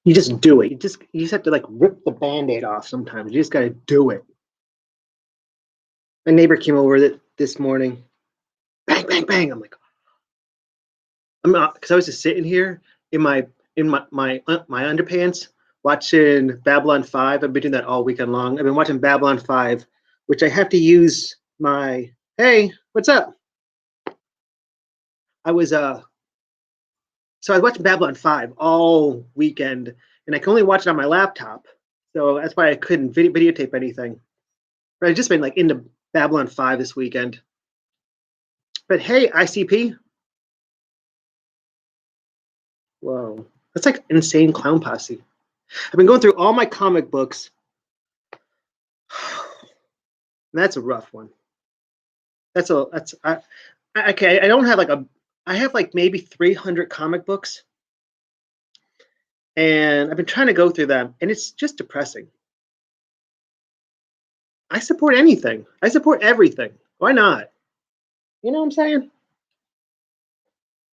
You just do it. You just have to like rip the Band-Aid off sometimes. You just gotta do it. My neighbor came over this morning. Bang, bang, bang. I'm like, I'm not, because I was just sitting here in my underpants watching Babylon 5. I've been doing that all weekend long. I've been watching Babylon 5, which I have to use my, hey, what's up? I was watching Babylon 5 all weekend, and I can only watch it on my laptop. So that's why I couldn't videotape anything. But I've just been like into Babylon 5 this weekend. But hey, ICP. Whoa, that's like insane clown posse. I've been going through all my comic books. That's a rough one. I don't have I have like maybe 300 comic books, and I've been trying to go through them, and it's just depressing. I support anything. I support everything. Why not? You know what I'm saying?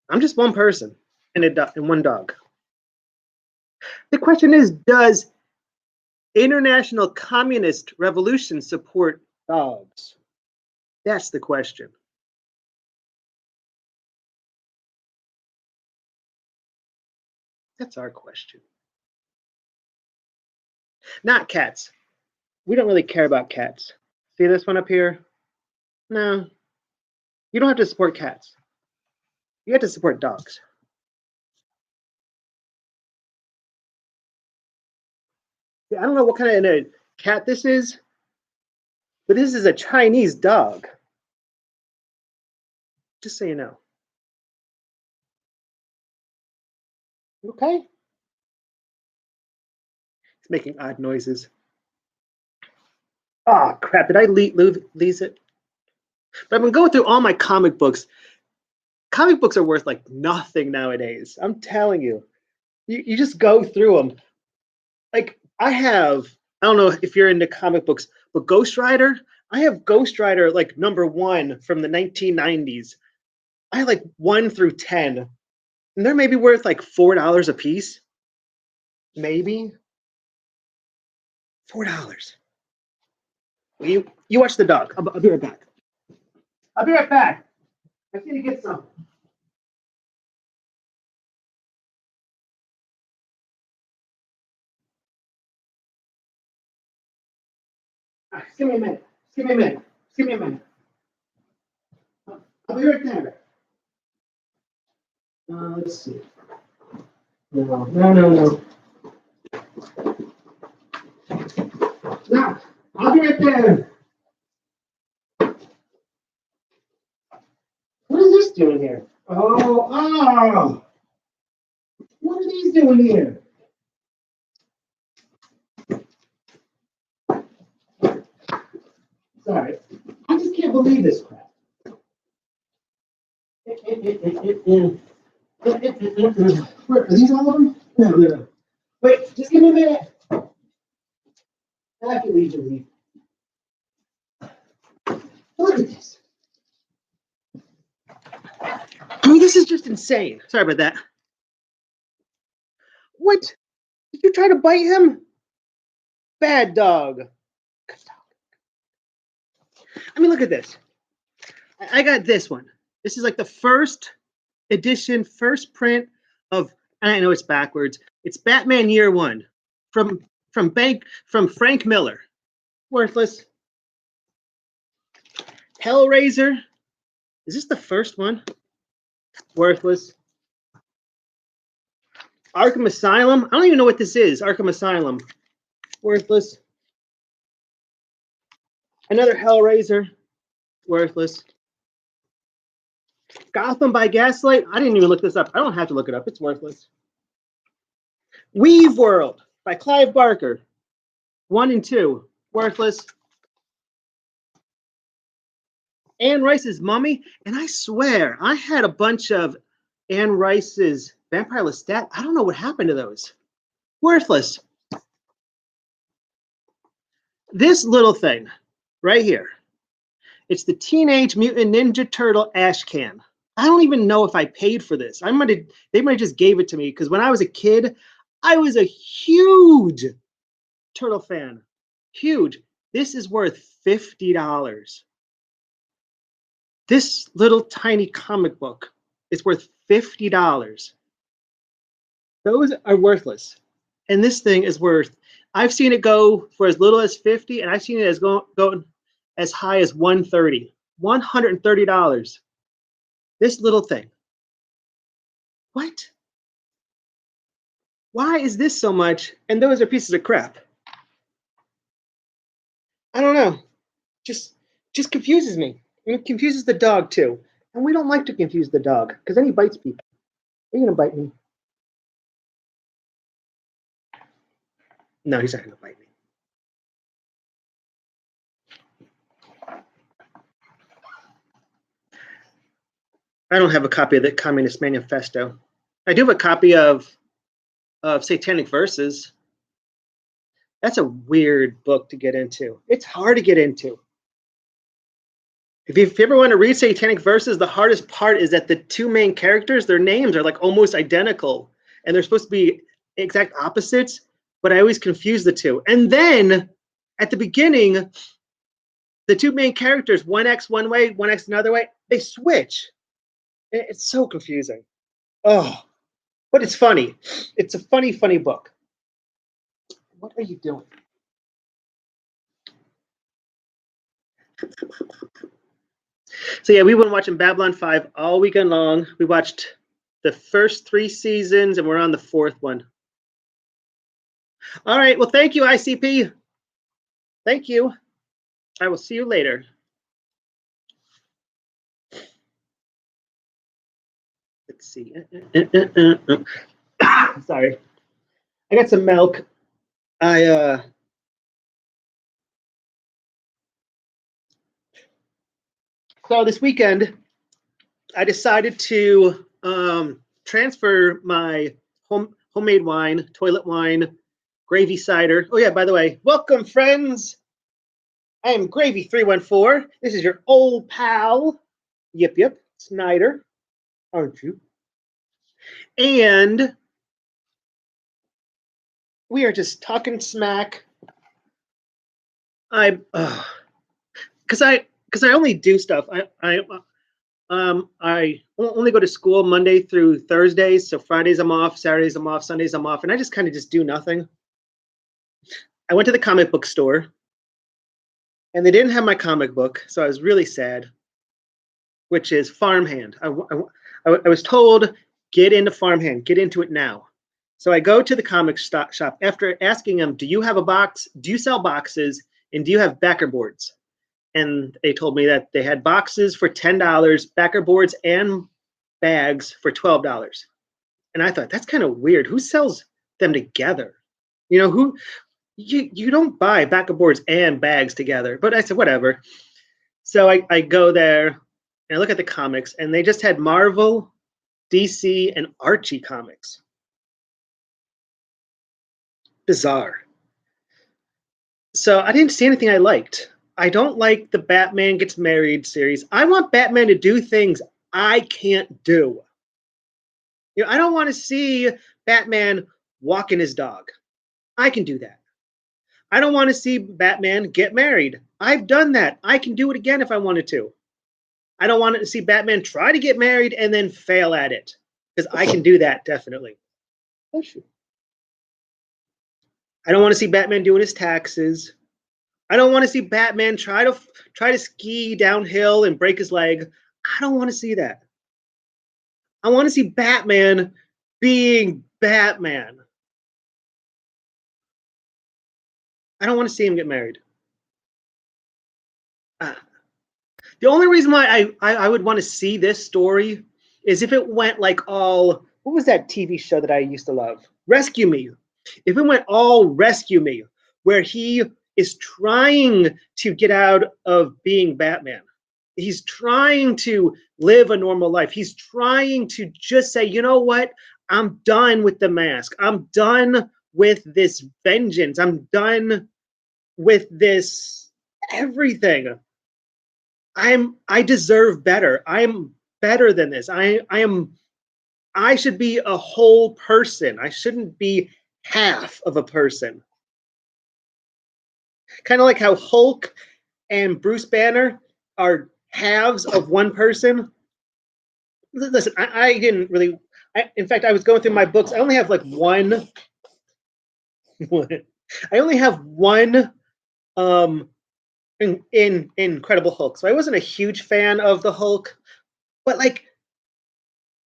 I'm just one person and one dog. The question is, does international communist revolution support dogs? That's the question. That's our question. Not cats. We don't really care about cats. See this one up here? No. You don't have to support cats. You have to support dogs. I don't know what kind of cat this is, but this is a Chinese dog. Just so you know. Okay? It's making odd noises. Oh, crap. Did I lose it? But I've been going through all my comic books. Comic books are worth like nothing nowadays. I'm telling you. You just go through them. Like, I don't know if you're into comic books, but Ghost Rider, I have Ghost Rider like #1 from the 1990s. I have like 1 through 10. And they're maybe worth like $4 a piece. Maybe. $4. Well, you watch the dog. I'll be right back. I'll be right back. I need to get some. Right, give me a minute. Give me a minute. Give me a minute. I'll be right there. Let's see. No. No, I'll be right there. What is this doing here? Oh. What are these doing here? Sorry. I just can't believe this crap. Where, are these all of them? No. Wait, just give me a minute. I can leave. Look at this. I mean, this is just insane. Sorry about that. What? Did you try to bite him? Bad dog. Good dog. I mean, look at this. I got this one. This is like the first edition, first print of, I know it's backwards. It's Batman Year One from Frank Miller. Worthless. Hellraiser. Is this the first one? Worthless. Arkham Asylum. I don't even know what this is. Arkham Asylum. Worthless. Another Hellraiser. Worthless. Gotham by Gaslight. I didn't even look this up. I don't have to look it up. It's worthless. Weave World by Clive Barker. 1 and 2. Worthless. Anne Rice's Mummy. And I swear, I had a bunch of Anne Rice's Vampire Lestat. I don't know what happened to those. Worthless. This little thing right here It's the Teenage Mutant Ninja Turtle Ash Can. I don't even know if I paid for this. They might have just gave it to me because when I was a kid, I was a huge Turtle fan. Huge. This is worth $50. This little tiny comic book is worth $50. Those are worthless. And this thing is worth, I've seen it go for as little as 50, and I've seen it as going as high as 130. $130. This little thing. What? Why is this so much? And those are pieces of crap. I don't know. Just confuses me. And it confuses the dog too. And we don't like to confuse the dog because then he bites people. Are you gonna bite me? No, he's not gonna bite me. I don't have a copy of the Communist Manifesto. I do have a copy of Satanic Verses. That's a weird book to get into. It's hard to get into. If you ever want to read Satanic Verses, the hardest part is that the two main characters, their names are like almost identical, and they're supposed to be exact opposites, but I always confuse the two. And then at the beginning, the two main characters, one acts one way, one acts another way, they switch. It's so confusing. Oh, but it's funny. It's a funny, funny book. What are you doing? So yeah, we've been watching Babylon 5 all weekend long. We watched the first 3 seasons, and we're on the 4th one. All right. Well, thank you, ICP. Thank you. I will see you later. Let's see. Sorry. I got some milk. So this weekend, I decided to transfer my homemade wine, toilet wine, gravy cider. Oh yeah, by the way, welcome friends. I am Gravy 314. This is your old pal, Yip Snyder, aren't you? And we are just talking smack. Because I only do stuff. I only go to school Monday through Thursdays. So Fridays I'm off, Saturdays I'm off, Sundays I'm off, and I just kind of just do nothing. I went to the comic book store, and they didn't have my comic book, so I was really sad. Which is Farmhand. I was told, get into Farmhand, get into it now. So I go to the comic shop after asking them, do you have a box? Do you sell boxes? And do you have backer boards? And they told me that they had boxes for $10, backer boards and bags for $12. And I thought, that's kind of weird. Who sells them together? You know, you don't buy backer boards and bags together. But I said, whatever. So I go there and I look at the comics, and they just had Marvel, DC, and Archie comics. Bizarre. So I didn't see anything I liked. I don't like the Batman Gets Married series. I want Batman to do things I can't do. You know, I don't want to see Batman walking his dog. I can do that. I don't want to see Batman get married. I've done that. I can do it again if I wanted to. I don't want to see Batman try to get married and then fail at it, because I can do that definitely. I don't want to see Batman doing his taxes. I don't want to see Batman try to ski downhill and break his leg. I don't want to see that. I want to see Batman being Batman. I don't want to see him get married. The only reason why I would want to see this story is if it went like all, what was that TV show that I used to love? Rescue Me. If it went all Rescue Me, where he is trying to get out of being Batman. He's trying to live a normal life. He's trying to just say, you know what? I'm done with the mask. I'm done with this vengeance. I'm done with this everything. I deserve better. I'm better than this. I should be a whole person. I shouldn't be half of a person. Kind of like how Hulk and Bruce Banner are halves of one person. Listen, I didn't really. In fact, I was going through my books. I only have like one. I only have one in Incredible Hulk. So I wasn't a huge fan of the Hulk, but like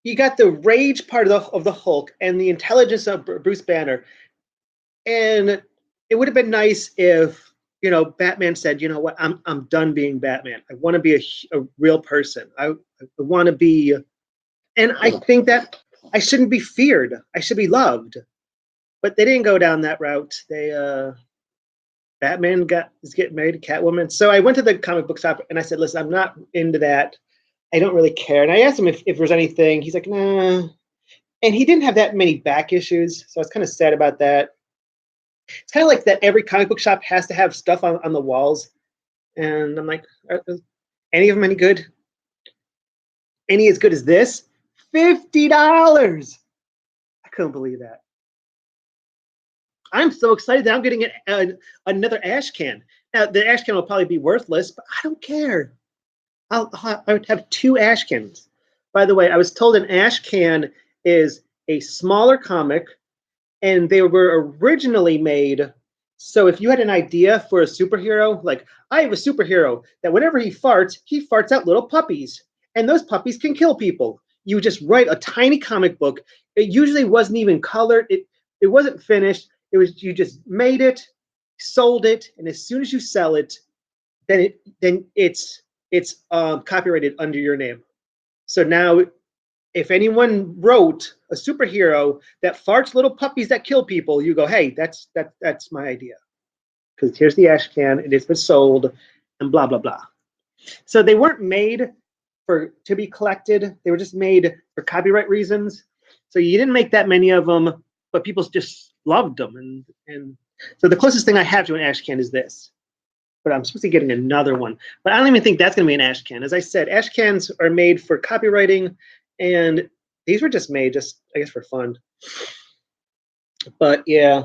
you got the rage part of the Hulk and the intelligence of Bruce Banner, and it would have been nice if Batman said, you know what, I'm done being Batman. I want to be a real person. I want to be, and I think that I shouldn't be feared. I should be loved. But they didn't go down that route. Batman is getting married to Catwoman. So I went to the comic book shop and I said, listen, I'm not into that. I don't really care. And I asked him if there's anything. He's like, nah. And he didn't have that many back issues. So I was kind of sad about that. It's kind of like that every comic book shop has to have stuff on the walls. And I'm like, are any of them any good? Any as good as this? $50. I couldn't believe that. I'm so excited that I'm getting another ash can. Now, the ash can will probably be worthless, but I don't care. I would have 2 ash cans. By the way, I was told an ash can is a smaller comic, and they were originally made so if you had an idea for a superhero, like I have a superhero that whenever he farts out little puppies, and those puppies can kill people. You just write a tiny comic book. It usually wasn't even colored. It wasn't finished. It was you just made it, sold it, and as soon as you sell it, then it's copyrighted under your name. So now, if anyone wrote a superhero that farts little puppies that kill people, you go, hey, that's my idea. Because here's the ash can, it has been sold, and blah blah blah. So they weren't made to be collected. They were just made for copyright reasons. So you didn't make that many of them, but people just loved them. And so the closest thing I have to an ash can is this. But I'm supposed to be getting another one. But I don't even think that's going to be an ash can. As I said, ash cans are made for copywriting, and these were just made I guess, for fun. But yeah,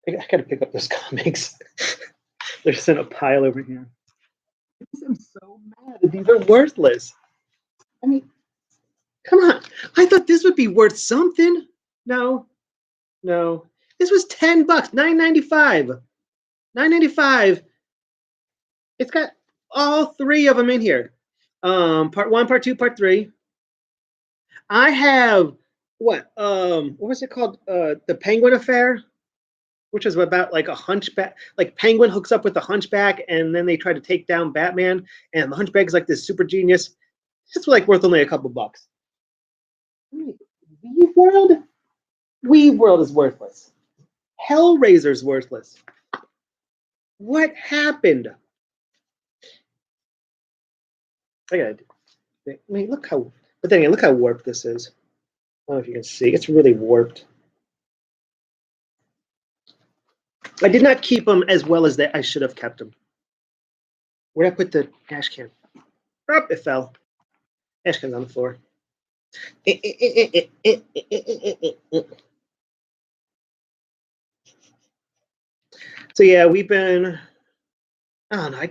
I got to pick up those comics. They're just in a pile over here. I'm so mad that these are worthless. I mean, come on. I thought this would be worth something. No. This was $10, $9.95. $9.95. It's got all 3 of them in here. Part 1, part 2, part 3. I have what was it called? The Penguin Affair, which is about like a hunchback. Like Penguin hooks up with the hunchback, and then they try to take down Batman. And the hunchback is like this super genius. It's like worth only a couple bucks. Weave World is worthless. Hellraiser's worthless. What happened? I mean, look how. But then again, look how warped this is. I don't know if you can see. It's really warped. I did not keep them as well as I should have kept them. Where did I put the ash can? Oh, it fell. Ash can's on the floor. So yeah, we've been. I don't know.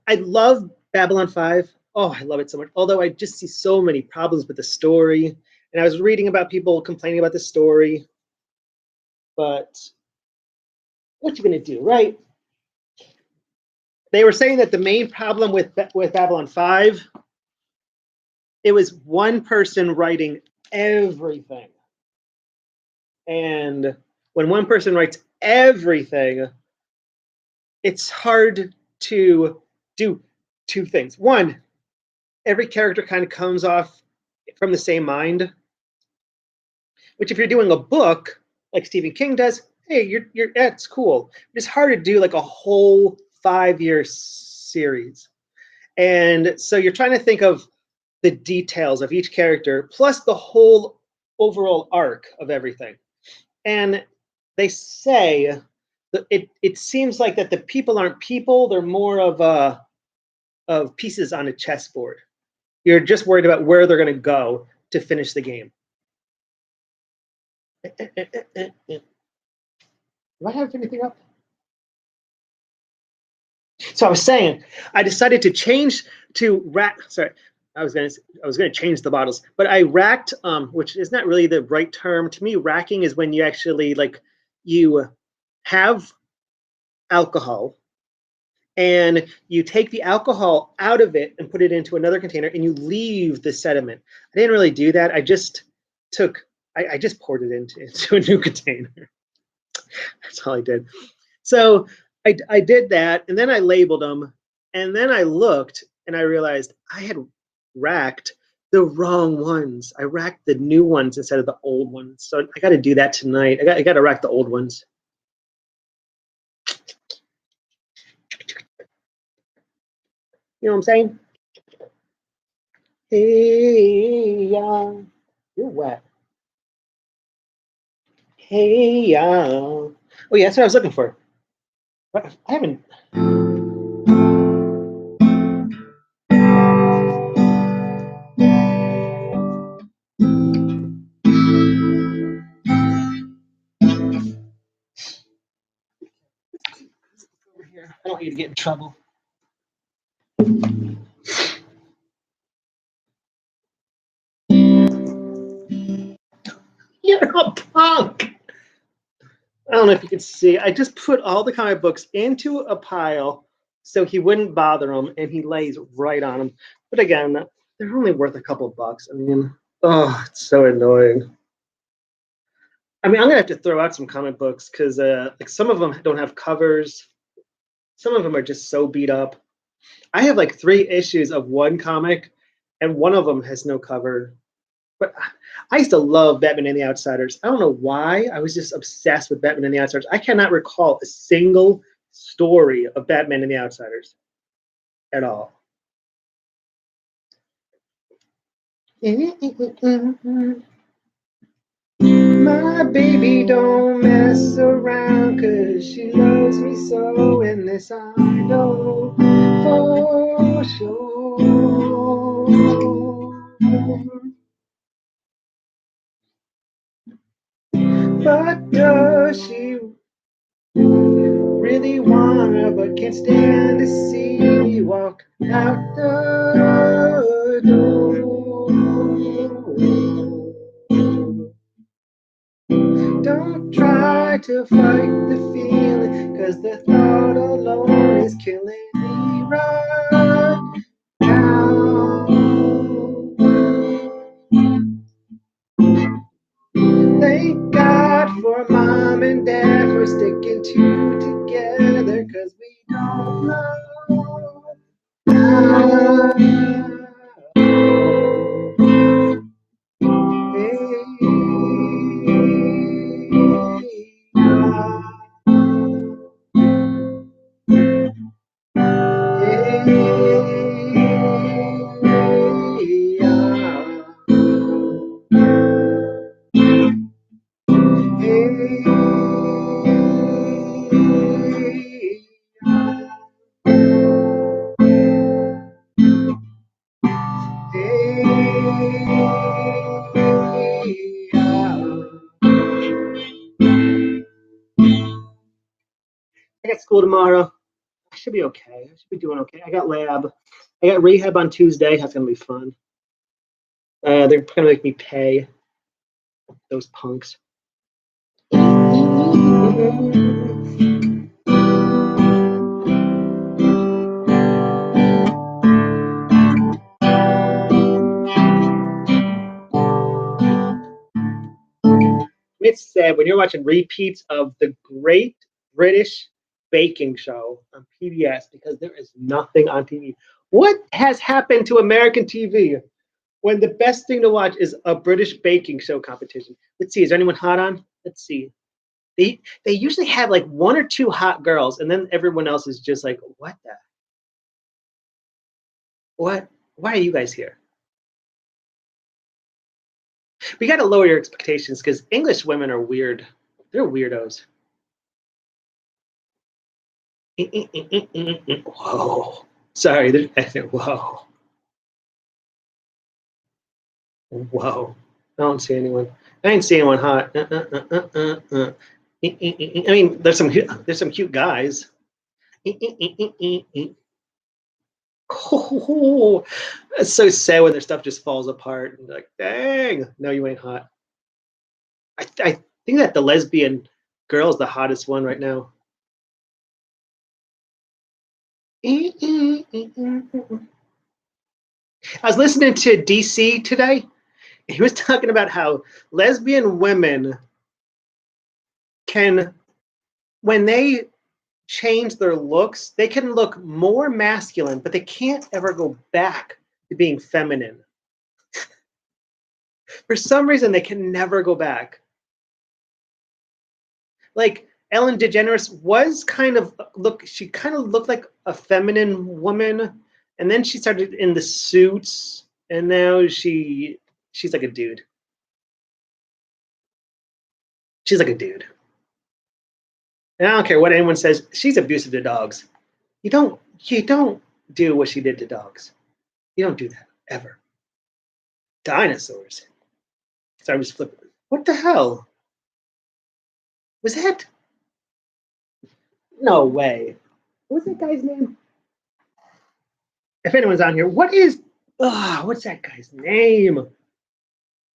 I love Babylon 5. Oh, I love it so much. Although I just see so many problems with the story. And I was reading about people complaining about the story. But what you gonna do, right? They were saying that the main problem with Babylon 5, it was one person writing everything. And when one person writes everything, it's hard to do 2 things. One, every character kind of comes off from the same mind, which if you're doing a book like Stephen King does, hey, that's cool. It's hard to do like a whole 5-year series. And so you're trying to think of the details of each character plus the whole overall arc of everything. And they say that it seems like that the people aren't people, they're more of of pieces on a chessboard. You're just worried about where they're going to go to finish the game. Do I have anything up? So I was saying, I decided to change to rack. Sorry, I was gonna change the bottles, but I racked, which is not really the right term to me. Racking is when you actually like you have alcohol and you take the alcohol out of it and put it into another container and you leave the sediment. I didn't really do that. I just I just poured it into a new container. That's all I did. So I did that, and then I labeled them, and then I looked, and I realized I had racked the wrong ones. I racked the new ones instead of the old ones. So I got to do that tonight. I got to rack the old ones. You know what I'm saying? Hey, y'all. You're wet. Hey, y'all. Oh, yeah, that's what I was looking for. But I haven't. Over here. I don't want you to get in trouble. You're a punk. I don't know if you can see. I just put all the comic books into a pile so he wouldn't bother them, and he lays right on them. But again, they're only worth a couple bucks. I mean, oh, it's so annoying. I mean, I'm gonna have to throw out some comic books because like some of them don't have covers. Some of them are just so beat up. I have like 3 issues of one comic, and one of them has no cover. But I used to love Batman and the Outsiders. I don't know why. I was just obsessed with Batman and the Outsiders. I cannot recall a single story of Batman and the Outsiders at all. My baby don't mess around 'cause she loves me so, and this I know for sure. But does she really wanna, but can't stand to see me walk out the door? Don't try to fight the feeling, 'cause the thought alone is killing me right now. Thank God for mom and dad for sticking two together, 'cause we don't know how. I got school tomorrow. I should be okay. I should be doing okay. I got lab. I got rehab on Tuesday. That's gonna be fun. They're gonna make me pay those punks. It's sad when you're watching repeats of the Great British Baking Show on PBS because there is nothing on TV. What has happened to American TV when the best thing to watch is a British baking show competition? Let's see, is there anyone hot on? Let's see. They usually have like 1 or 2 hot girls, and then everyone else is just like, what the? What? Why are you guys here? We got to lower your expectations because English women are weird. They're weirdos. Whoa. Sorry. Whoa. Whoa. I don't see anyone. I ain't seeing anyone hot. I mean, there's some cute guys. Oh, it's so sad when their stuff just falls apart. And like, dang, no, you ain't hot. I think that the lesbian girl is the hottest one right now. I was listening to DC today. He was talking about how lesbian women can, when they change their looks, they can look more masculine, but they can't ever go back to being feminine. For some reason, they can never go back. Like Ellen DeGeneres was she kind of looked like a feminine woman, and then she started in the suits, and now she's like a dude. She's like a dude. And I don't care what anyone says, she's abusive to dogs. You don't do what she did to dogs. You don't do that ever. Dinosaurs. So I'm just flipping. What the hell? Was that? No way. What was that guy's name? If anyone's on here, what's that guy's name?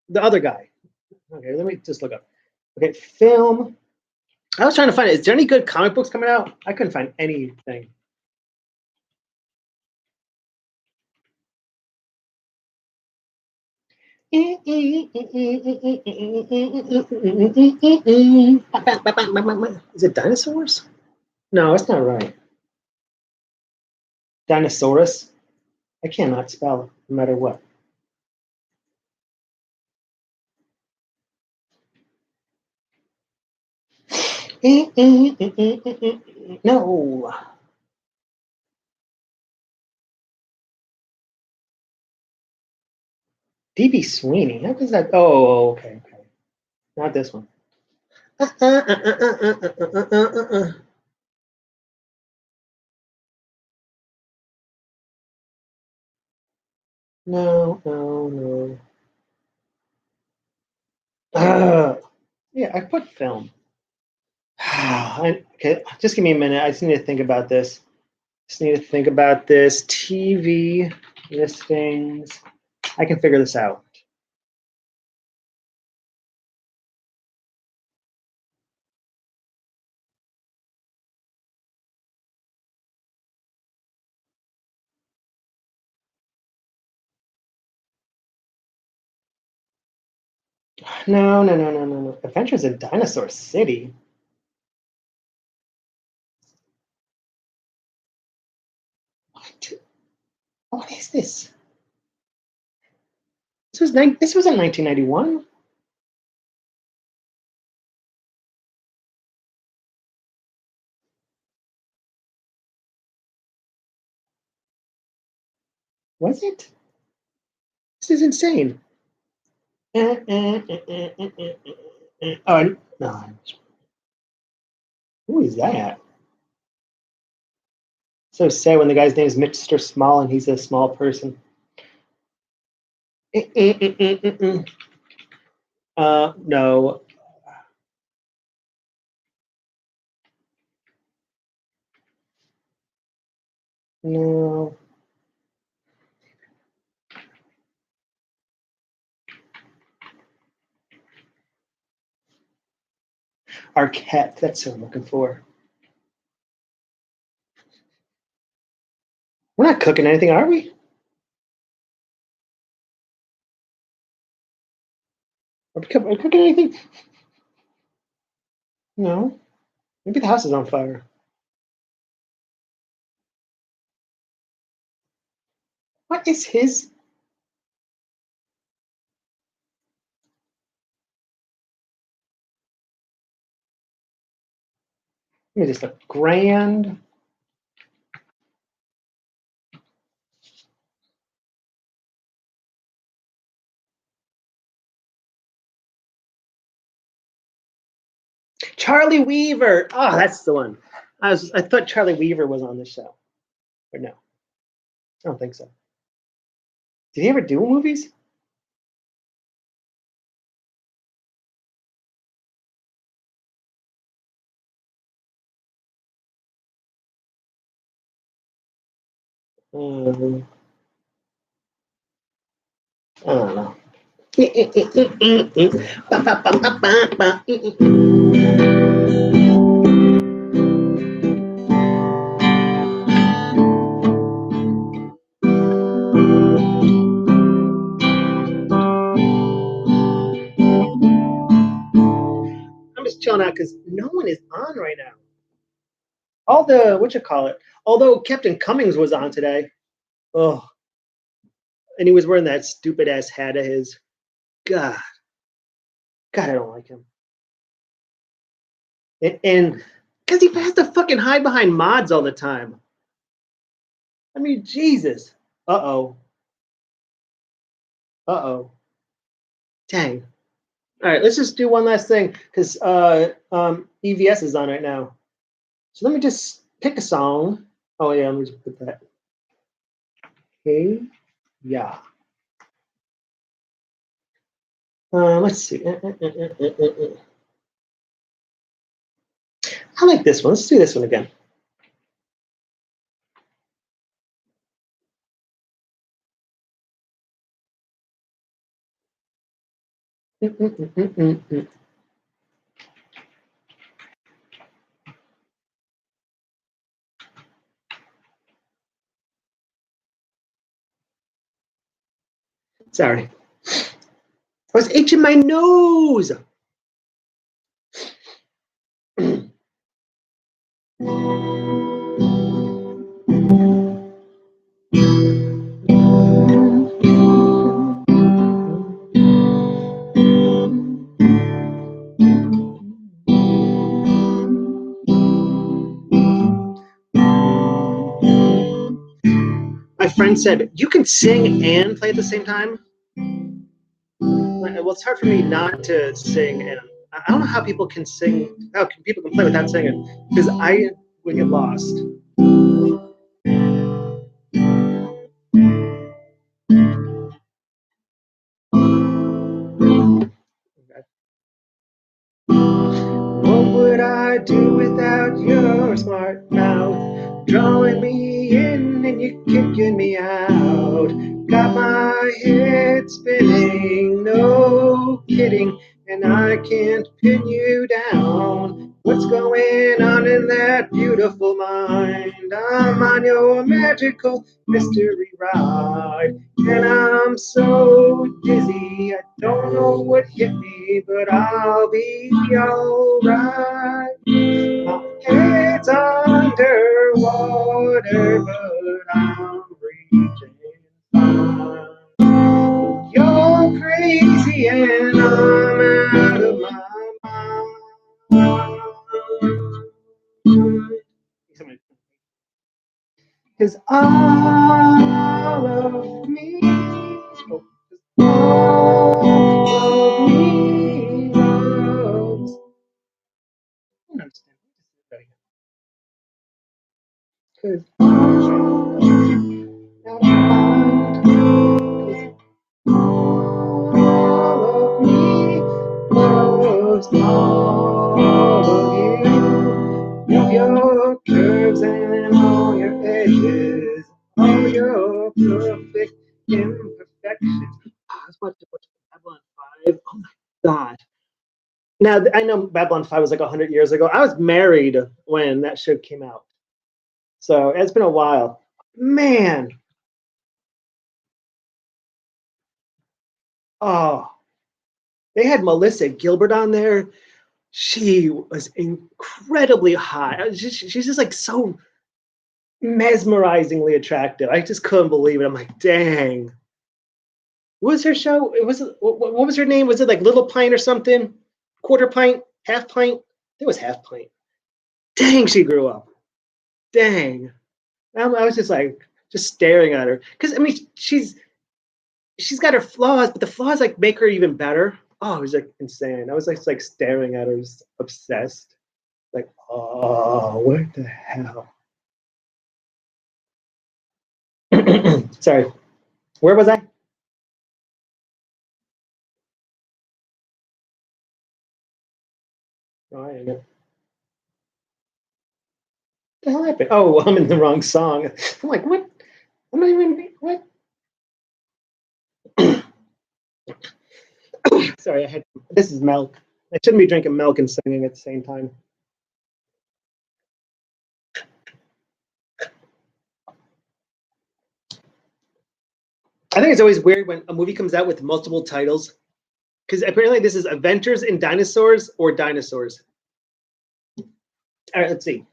The other guy. Okay, let me just look up. Okay, film. I was trying to find it. Is there any good comic books coming out? I couldn't find anything. Is it dinosaurs? No, it's not right. Dinosaurus? I cannot spell no matter what. No. DB Sweeney. How does that? Oh, okay. Not this one. No. Yeah, I put film. Okay, just give me a minute. I just need to think about this. TV listings. I can figure this out. No. Adventures in Dinosaur City. What? What is this? This was in 1991. Was it? This is insane. Oh no. Who is that? So sad when the guy's name is Mr. Small and he's a small person. No. No. Arquette. That's what I'm looking for. We're not cooking anything, are we? Are we cooking anything? No. Maybe the house is on fire. What is his? Let me just look. Grand. Charlie Weaver. Oh, that's the one. I thought Charlie Weaver was on the show, but no. I don't think so. Did he ever do movies? I don't know. I'm just chilling out because no one is on right now. All the what you call it? Although Captain Cummings was on today. Oh, and he was wearing that stupid ass hat of his. God, God, I don't like him. And because he has to fucking hide behind mods all the time. I mean, Jesus. Uh-oh. Uh-oh. Dang. All right, let's just do one last thing because EVS is on right now. So let me just pick a song. Oh yeah, let me just put that. Hey, yeah. Let's see. I like this one. Let's do this one again. Sorry. I was itching my nose. My friend said, you can sing and play at the same time. Well, it's hard for me not to sing, and I don't know how people can sing. How people can play without singing? Because I would get lost. Okay. What would I do without your smart mouth? Drawing me in and you kicking me out. Got my head spinning, no kidding, and I can't pin you down. What's going on in that beautiful mind? I'm on your magical mystery ride, and I'm so dizzy, I don't know what hit me, but I'll be alright. My head's underwater, but I'm breathing fine. You're crazy and I'm out of my mind. Cause all of me, all of me loves. I don't understand. Cause all of me loves all of you. Of your curves and all your edges, all your perfect imperfections. I was watching Babylon 5. Oh my God. Now, I know Babylon 5 was like 100 years ago. I was married when that show came out. So it's been a while. Man. Oh, they had Melissa Gilbert on there. She was incredibly hot. She's just like so mesmerizingly attractive. I just couldn't believe it. I'm like, dang. What was her show? It was what was her name? Was it like Little Pint or something? Quarter pint? Half pint? It was half pint. Dang, she grew up. Dang. I was just like just staring at her. Because I mean she's got her flaws, but the flaws like make her even better. Oh, it was like insane. I was like staring at her, just obsessed. Like, oh, what the hell? Sorry. Where was I? Oh, I know. What the hell happened? Oh, I'm in the wrong song. I'm like, what? I'm not even. What? Sorry, I had. This is milk. I shouldn't be drinking milk and singing at the same time. I think it's always weird when a movie comes out with multiple titles because apparently this is Adventures in Dinosaurs or Dinosaurs. All right, let's see.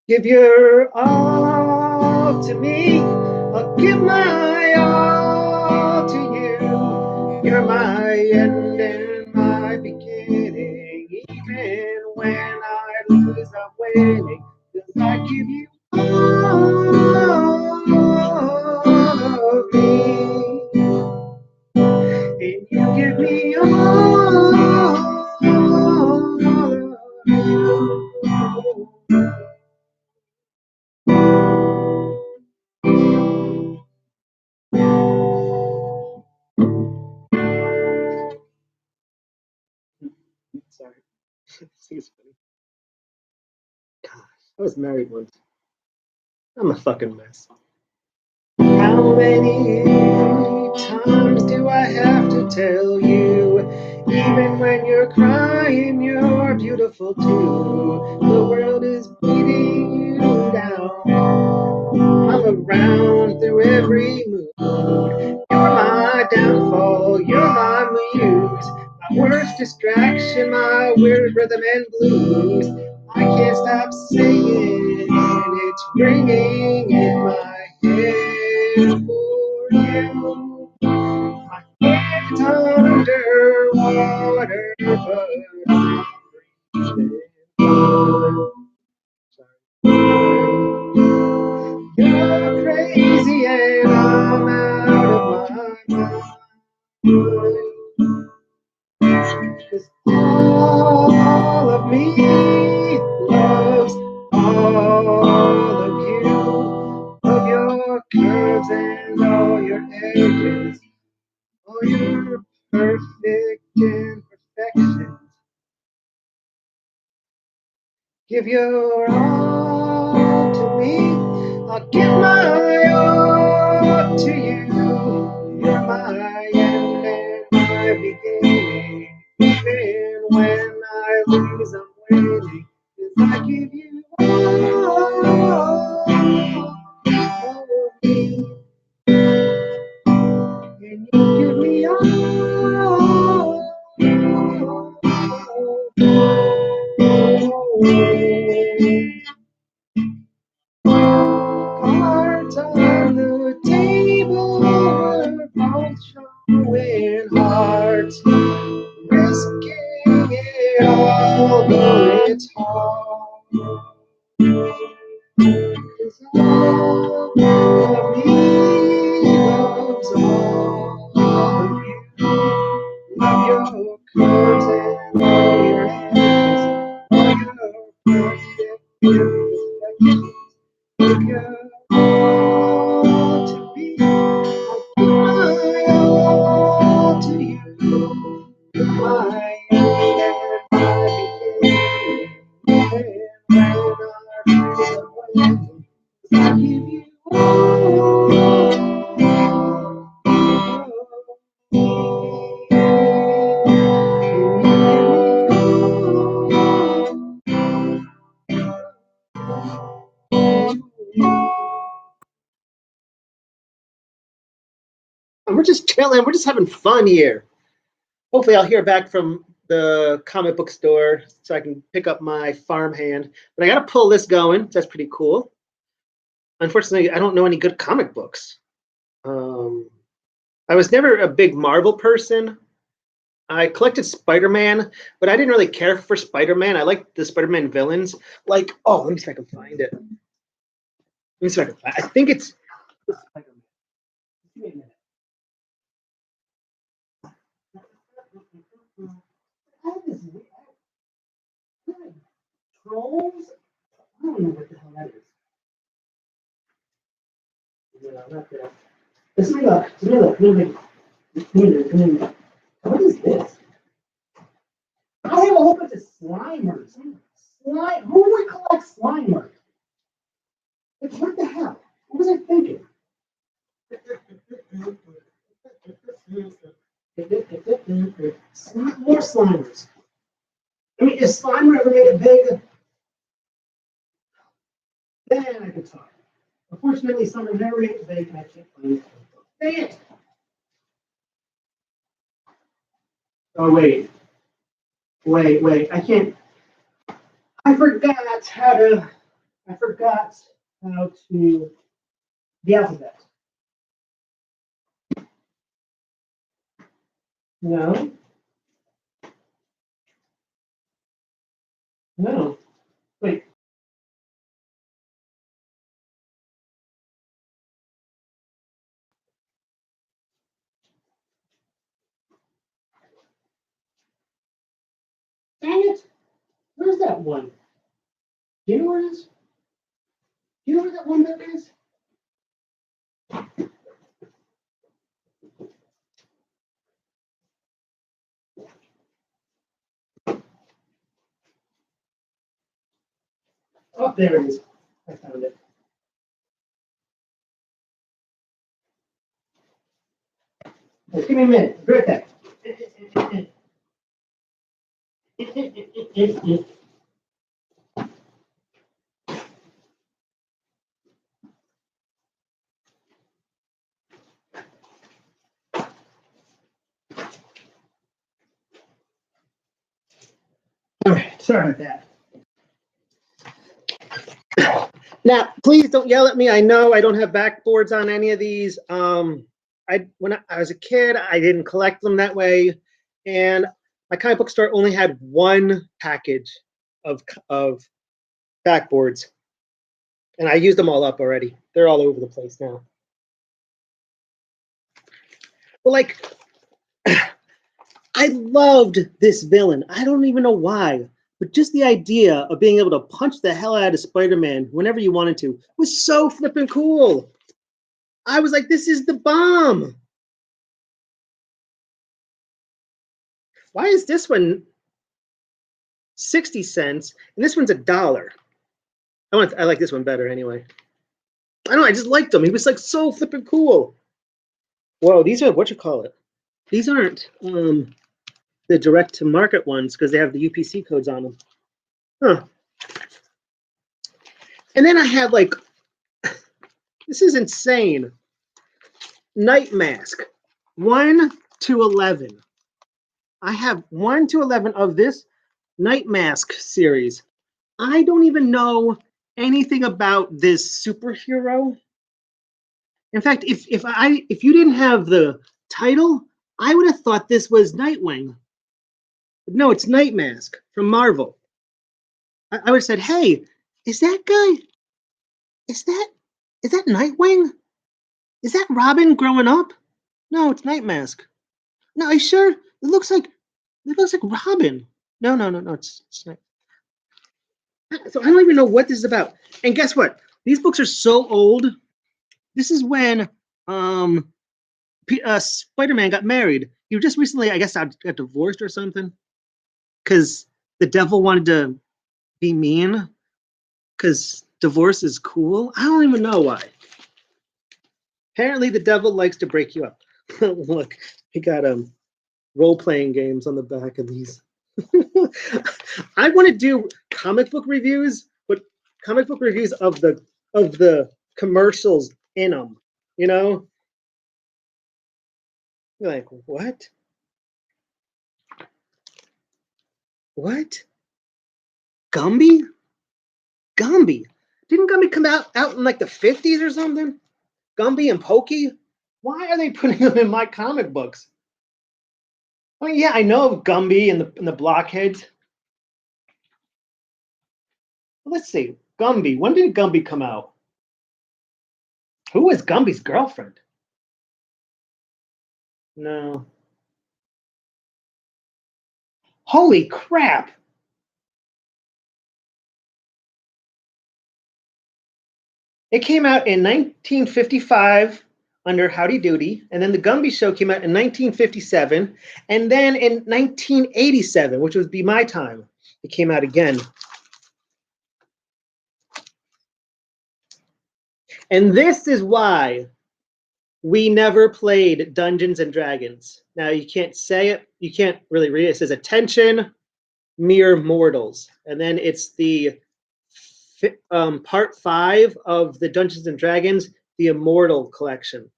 Give your all to me. I'll give my all to you. You're my end and my beginning. Even when I lose, I'm winning. 'Cause I give you all of me. And you give me all of you. Sorry. This is funny. Gosh, I was married once. I'm a fucking mess. How many times do I have to tell you? Even when you're crying, you're beautiful too. The world is beating you down. I'm around through every mood. You're my downfall, you're my muse. My worst distraction, my weird rhythm and blues. I can't stop singing, it's ringing in my head for you. My head's underwater, but I'm breathing. You're crazy and I'm out of my mind. 'Cause all of me loves all of you, of your curves and all your edges, all your perfect imperfections. Give your all to me, I'll give my all to you. You're my end and my beginning. Even when I lose, I'm winning. 'Cause I give you all of me, and you give me all. Cards on the table, we're both showing hearts, risking it all, though it's hard. 'Cause all of me loves all of you. Love your curves and all your edges, all your perfect imperfections. Give your all to me, I'll give my all to you. You're my end and my beginning. Even when I lose, I'm winning. 'Cause I give you all of and we're just chilling. We're just having fun here. Hopefully, I'll hear back from the comic book store so I can pick up my farmhand. But I got to pull this going. That's pretty cool. Unfortunately, I don't know any good comic books. I was never a big Marvel person. I collected Spider-Man, but I didn't really care for Spider-Man. I liked the Spider-Man villains. Like, oh, let me see if I can find it. Let me see if I can find it. I think it's Spider-Man. Give me a minute. What is trolls? I don't know what the hell that is. No, not that. Let's look. Let me look. What is this? I have a whole bunch of Slimers. Slime. Who would collect Slimers? Like, what the hell? What was I thinking? More Slimers. I mean, if Slimer ever made it big, then I could talk. Unfortunately, Slimer never made it big, and I can't find it. Dang it! Oh, wait. I can't. I forgot how to the alphabet. No. No. Wait. Dang it. Where's that one? Do you know where it is? Do you know where that one bit is? Oh, there it is. I found it. Just give me a minute. I'll be right back. All right, sorry about that. Now, please don't yell at me. I know I don't have backboards on any of these. When I was a kid, I didn't collect them that way, and my comic book store only had one package of backboards, and I used them all up already. They're all over the place now. But like, I loved this villain. I don't even know why, but just the idea of being able to punch the hell out of Spider-Man whenever you wanted to was so flippin' cool. I was like, this is the bomb. Why is this one 60 cents and this one's $1? I like this one better anyway. I don't know, I just liked him. He was like so flippin' cool. Whoa, these are what you call it. These aren't the direct to market ones because they have the UPC codes on them. Huh. And then I have like, this is insane. Night Mask, 1 to 11. I have 1 to 11 of this Night Mask series. I don't even know anything about this superhero. In fact, if you didn't have the title, I would have thought this was Nightwing. But no, it's Night Mask from Marvel. I would have said, "Hey, is that guy? Is that Nightwing? Is that Robin growing up?" No, it's Night Mask. No, I sure it looks like Robin. No, it's not. So I don't even know what this is about. And guess what? These books are so old. This is when Spider-Man got married. He just recently, I guess, got divorced or something because the devil wanted to be mean because divorce is cool. I don't even know why. Apparently, the devil likes to break you up. Look, he got role-playing games on the back of these. I want to do comic book reviews, but comic book reviews of the commercials in them. You know, you're like, what? What? Gumby? Gumby? Didn't Gumby come out in like the 50s or something? Gumby and Pokey? Why are they putting them in my comic books? I mean, yeah, I know of Gumby and the Blockheads. Let's see. Gumby. When did Gumby come out? Who was Gumby's girlfriend? No. Holy crap. It came out in 1955 under Howdy Doody, and then the Gumby Show came out in 1957, and then in 1987, which would be my time, it came out again. And this is why we never played Dungeons and Dragons. Now, you can't say it, you can't really read it. It says, attention, mere mortals. And then it's the part 5 of the Dungeons and Dragons, the Immortal Collection.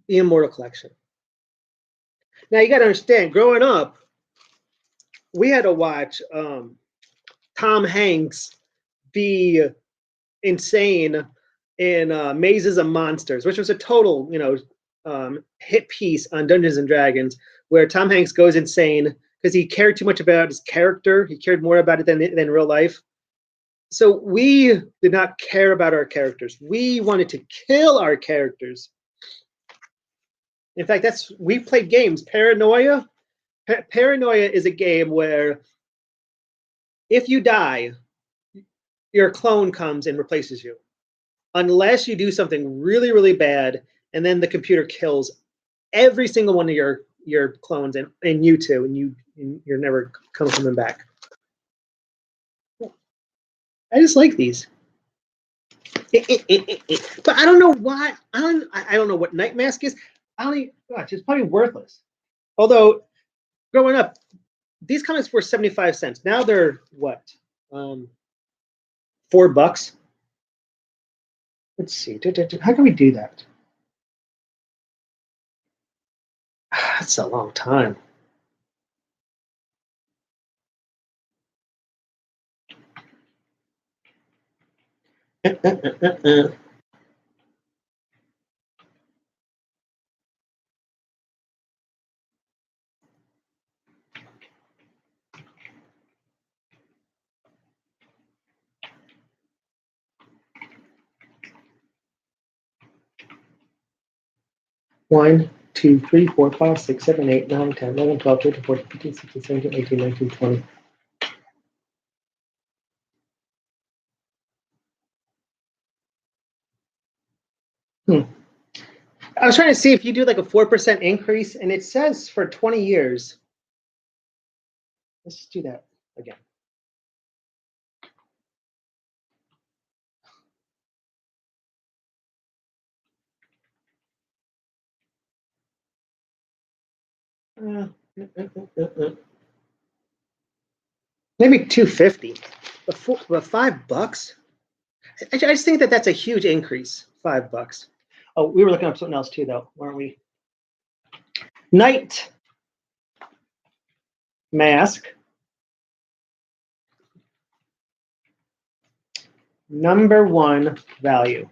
The Immortal Collection. Now, you got to understand, growing up, we had to watch Tom Hanks be insane in Mazes and Monsters, which was a total, hit piece on Dungeons and Dragons, where Tom Hanks goes insane because he cared too much about his character. He cared more about it than real life. So we did not care about our characters. We wanted to kill our characters. In fact, we played games. Paranoia. Paranoia is a game where if you die, your clone comes and replaces you. Unless you do something really, really bad, and then the computer kills every single one of your clones and you too, and you're never coming back. I just like these. But I don't know why. I don't know what Night Mask is. Gosh, it's probably worthless. Although, growing up, these comics were 75 cents. Now they're what? $4. Let's see. How can we do that? That's a long time. One, 2, 3, 4, 5, 6, 7, 8, 9, 10, 11, 12, 13, 14, 15, 16, 17, 18, 19, 20. I was trying to see if you do like a 4% increase, and it says for 20 years. Let's just do that again. Maybe 250, but $5. I just think that's a huge increase. $5. Oh, we were looking up something else too, though, weren't we? Night Mask. #1 value.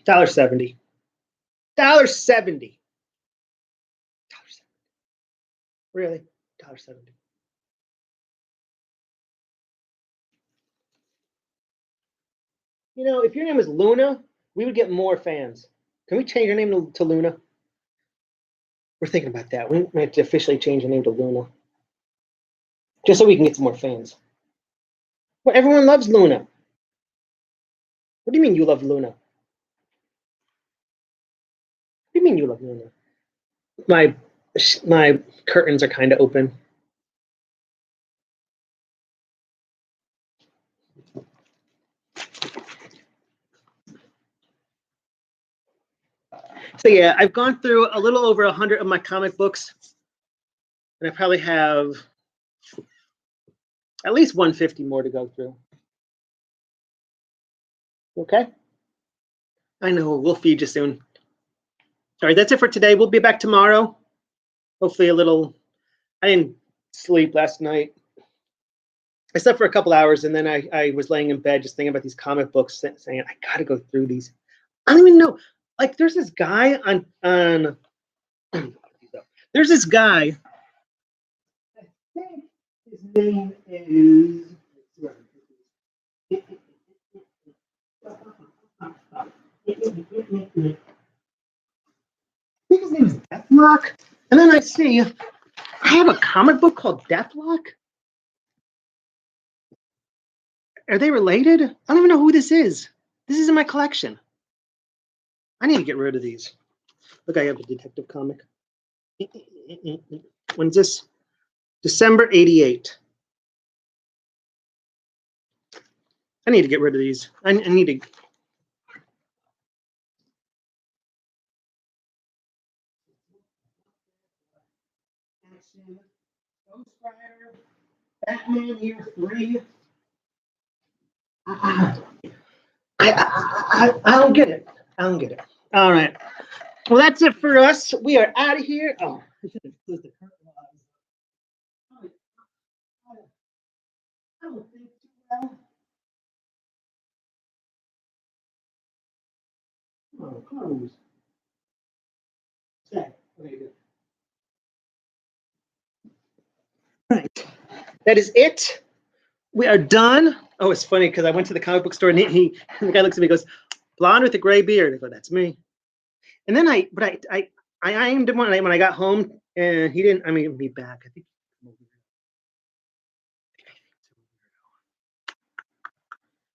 $1.70. $1.70. Really? $1.70. You know, if your name was Luna, we would get more fans. Can we change your name to Luna? We're thinking about that. We might have to officially change your name to Luna. Just so we can get some more fans. Well, everyone loves Luna. What do you mean you love Luna? What do you mean you love Luna? My curtains are kind of open. So yeah, I've gone through a little over 100 of my comic books, and I probably have at least 150 more to go through. Okay? I know, we'll feed you soon. All right, that's it for today. We'll be back tomorrow. Hopefully I didn't sleep last night. I slept for a couple hours, and then I was laying in bed just thinking about these comic books, saying, I gotta go through these. I don't even know. Like, there's this guy on there's this guy. I think his name is. I think his name is Deathlock. And then I see I have a comic book called Deathlock. Are they related? I don't even know who this is. This is in my collection. I need to get rid of these. Look, I have a detective comic. When's this? December 88. I need to get rid of these. I need to. Ghost Rider, Batman Year 3. I don't get it. I don't get it. All right. Well, that's it for us. We are out of here. Oh, I should have closed the curtain. I don't think too well. Oh, close. Okay, good. All right. That is it. We are done. Oh, it's funny because I went to the comic book store and and the guy looks at me and goes, blonde with a gray beard. I go, that's me. And then I aimed him when I got home and he didn't, be back. I think.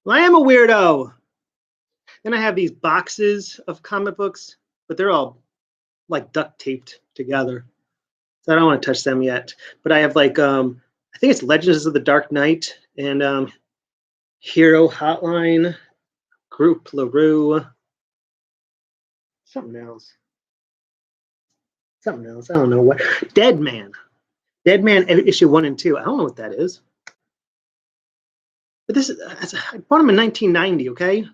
Well, I am a weirdo. Then I have these boxes of comic books, but they're all like duct taped together. So I don't want to touch them yet. But I have like I think it's Legends of the Dark Knight and Hero Hotline, Group LaRue, something else. I don't know what. Dead Man issue 1 and 2. I don't know what that is. But I bought them in 1990. Okay.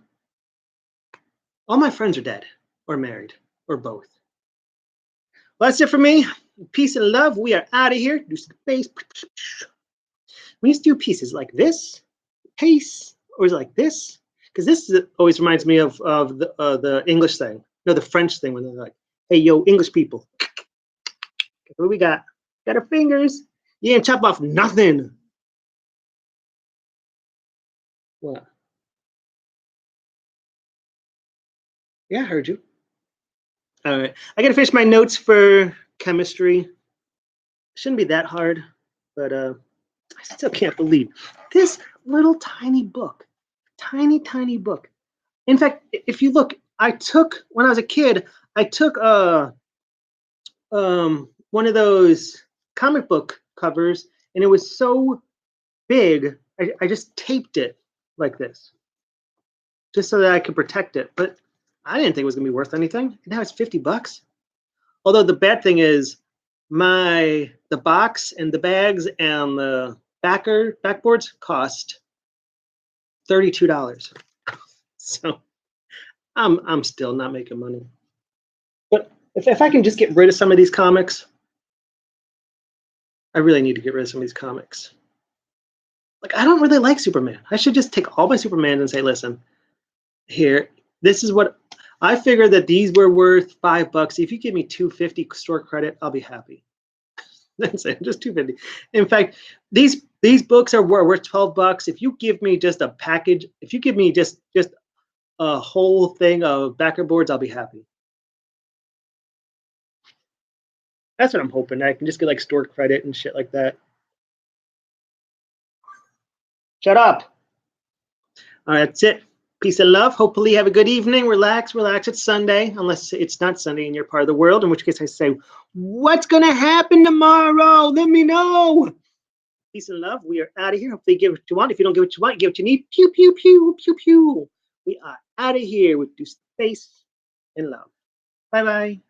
All my friends are dead or married or both. Well, that's it for me. Peace and love. We are out of here. Do space. We used to do pieces like this, peace, or is it like this? Because always reminds me of the English thing. No, the French thing when they're like, "Hey, yo, English people, what we got? Got our fingers. You ain't chop off nothing." What? Yeah, I heard you. All right, I gotta finish my notes for chemistry. Shouldn't be that hard, but I still can't believe this little tiny book. Tiny book. In fact, if you look, when I was a kid, I took one of those comic book covers, and it was so big, I just taped it like this, just so that I could protect it. But I didn't think it was gonna be worth anything. Now it's $50. Although the bad thing is, the box and the bags and the backboards cost $32. So I'm still not making money. But if I can just get rid of some of these comics, I really need to get rid of some of these comics. Like, I don't really like Superman. I should just take all my Supermans and say, listen, here, this is what I figured that these were worth $5. If you give me $2.50 store credit, I'll be happy. That's it, just $2.50. In fact, these books are worth $12. If you give me just a package, if you give me just a whole thing of backer boards, I'll be happy. That's what I'm hoping. I can just get like store credit and shit like that. Shut up. All right, that's it. Peace and love. Hopefully you have a good evening. Relax. It's Sunday, unless it's not Sunday in your part of the world, in which case I say, what's going to happen tomorrow? Let me know. Peace and love. We are out of here. Hopefully you get what you want. If you don't get what you want, get what you need. Pew, pew, pew, pew, pew. We are out of here with space and love. Bye-bye.